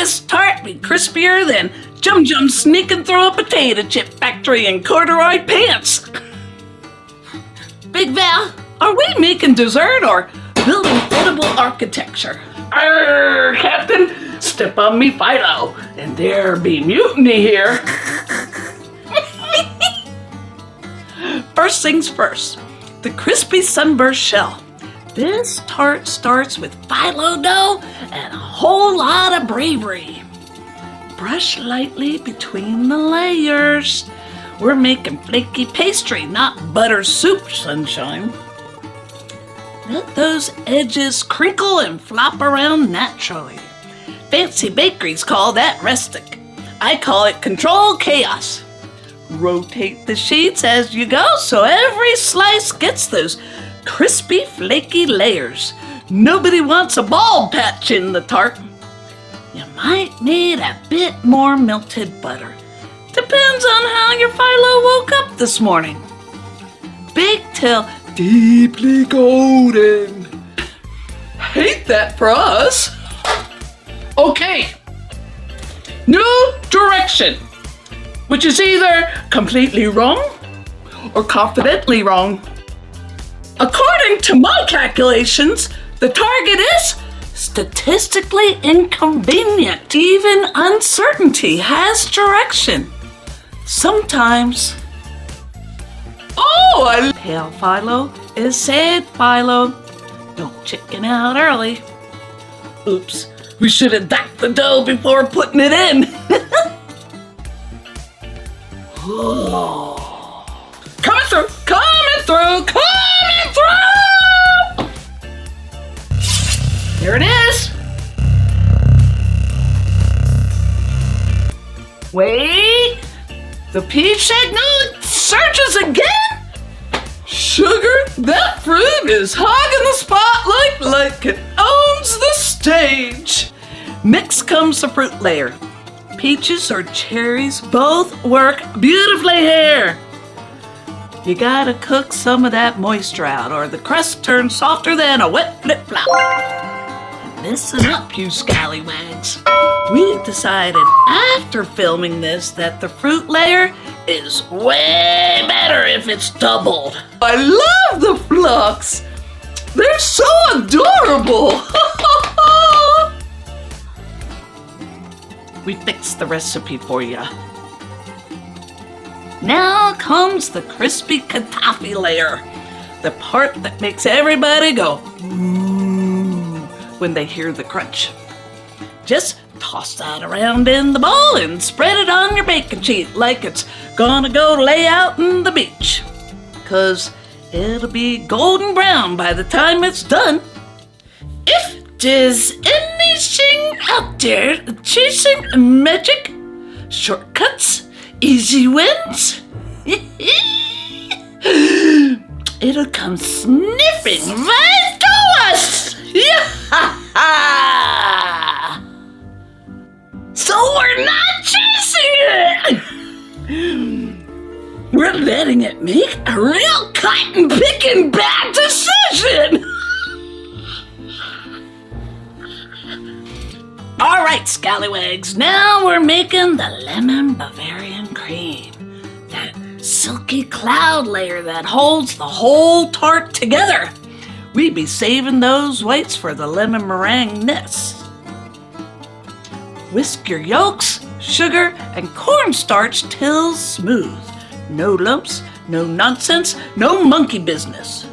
this tart be crispier than Jum Jum sneaking through a potato chip factory in corduroy pants. Big Val, are we making dessert or building edible architecture? Arr, Captain, step on me, Phyllo, and there be mutiny here. First things first, the crispy Sunburst Shell. This tart starts with phyllo dough and a whole lot of bravery. Brush lightly between the layers. We're making flaky pastry, not butter soup, sunshine. Let those edges crinkle and flop around naturally. Fancy bakeries call that rustic. I call it controlled chaos. Rotate the sheets as you go so every slice gets those crispy, flaky layers. Nobody wants a bald patch in the tart. You might need a bit more melted butter. Depends on how your phyllo woke up this morning. Bake till deeply golden. Hate that for us. Okay. New direction, which is either completely wrong or confidently wrong. According to my calculations, the target is statistically inconvenient. Even uncertainty has direction. Sometimes. Pale phyllo is sad phyllo. Don't chicken out early. Oops, we should have docked the dough before putting it in. Coming through, coming through, coming through! There it is. Wait, the peach signal surges again? Sugar, that fruit is hogging the spotlight like it owns the stage. Next comes the fruit layer. Peaches or cherries both work beautifully here. You gotta cook some of that moisture out or the crust turns softer than a wet flip-flop. Listen up, you scallywags. We decided after filming this that the fruit layer is way better if it's doubled. I love the flocks. They're so adorable. We fixed the recipe for you. Now comes the crispy Kataifi layer, the part that makes everybody go ooh when they hear the crunch. Just toss that around in the bowl and spread it on your baking sheet like it's gonna go lay out in the beach. 'Cause it'll be golden brown by the time it's done. If there's anything out there chasing magic, shortcuts, easy wins, it'll come sniffing right to us. So we're not chasing it. We're letting it make a real cotton-picking bad decision. All right, scallywags, now we're making the lemon Bavarian cream. That silky cloud layer that holds the whole tart together. We be saving those whites for the lemon meringue-ness. Whisk your yolks, sugar, and cornstarch till smooth. No lumps, no nonsense, no monkey business.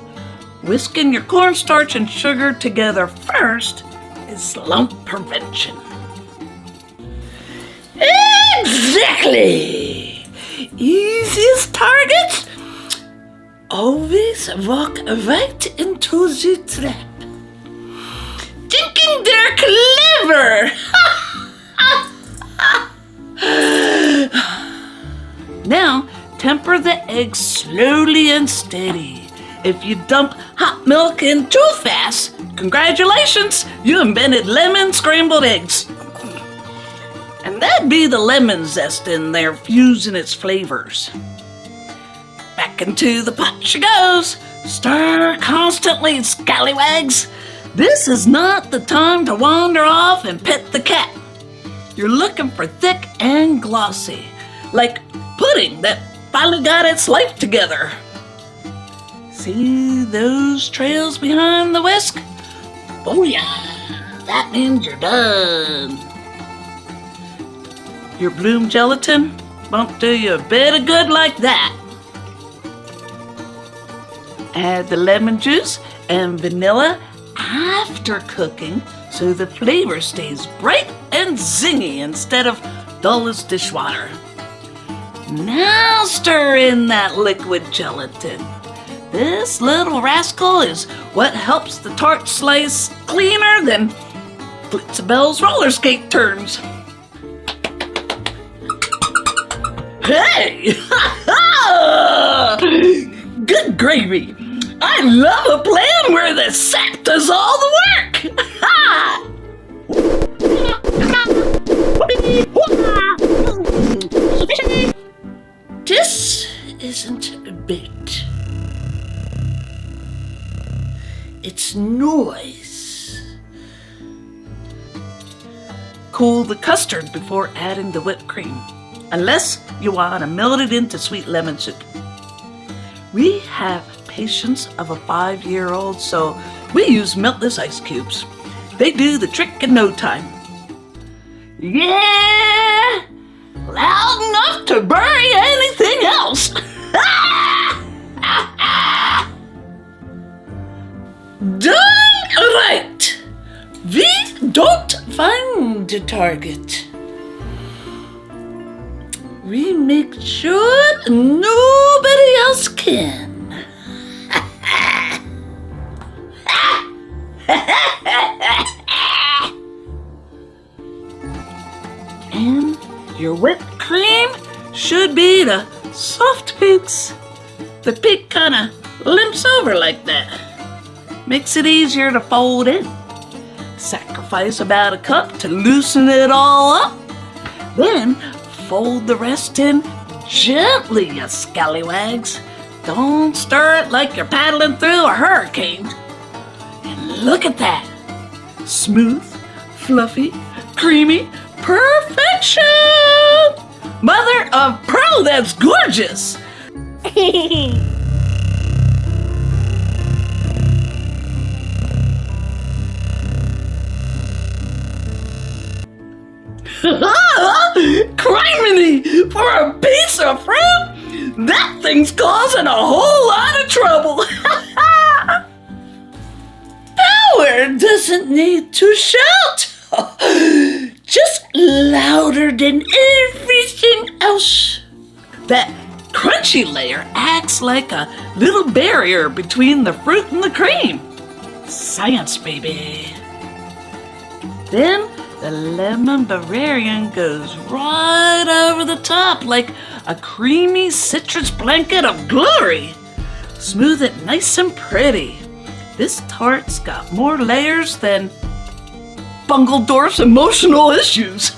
Whisking your cornstarch and sugar together first is lump prevention. Exactly! Easiest targets always walk right into the trap. Thinking they're clever! Now, temper the eggs slowly and steady. If you dump hot milk in too fast, congratulations, you invented lemon scrambled eggs. And that'd be the lemon zest in there fusing its flavors. Back into the pot she goes. Stir constantly, scallywags. This is not the time to wander off and pet the cat. you're looking for thick and glossy, like pudding that finally got its life together. See those trails behind the whisk? Oh yeah, that means you're done. Your bloom gelatin won't do you a bit of good like that. Add the lemon juice and vanilla after cooking so the flavor stays bright and zingy instead of dull as dishwater. Now stir in that liquid gelatin. This little rascal is what helps the tart slice cleaner than Blitzabelle's roller skate turns. Hey! Good gravy! I love a plan where the sap does all the work! This isn't a bait. It's noise. Cool the custard before adding the whipped cream, unless you want to melt it into sweet lemon soup. We have patience of a 5-year-old, so we use meltless ice cubes. They do the trick in no time. Yeah! Loud enough to bury anything else! Done right! We don't find the target. We make sure nobody else can. And your whipped cream should be the soft peaks. The peak kind of limps over like that. Makes it easier to fold in. Sacrifice about a cup to loosen it all up. Then fold the rest in gently, you scallywags. Don't stir it like you're paddling through a hurricane. And look at that. Smooth, fluffy, creamy, perfection! Mother of pearl, that's gorgeous! Criminy! For a piece of fruit? That thing's causing a whole lot of trouble! Power doesn't need to shout! Just louder than everything else. That crunchy layer acts like a little barrier between the fruit and the cream. Science, baby. Then the lemon Bavarian goes right over the top like a creamy citrus blanket of glory. Smooth it nice and pretty. This tart's got more layers than Bungledorf's emotional issues.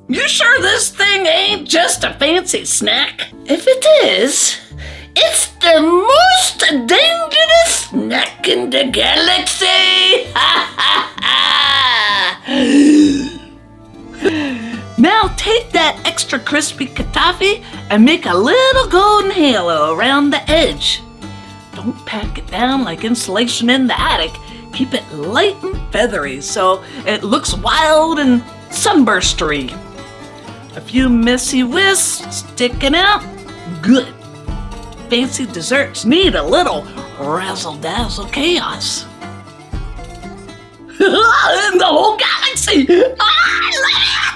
You sure this thing ain't just a fancy snack? If it is, it's the most dangerous snack in the galaxy! Now take that extra crispy Kataifi and make a little golden halo around the edge. Don't pack it down like insulation in the attic. Keep it light and feathery so it looks wild and sunburstery. A few messy wisps sticking out, good. Fancy desserts need a little razzle-dazzle chaos. In the whole galaxy! I love it!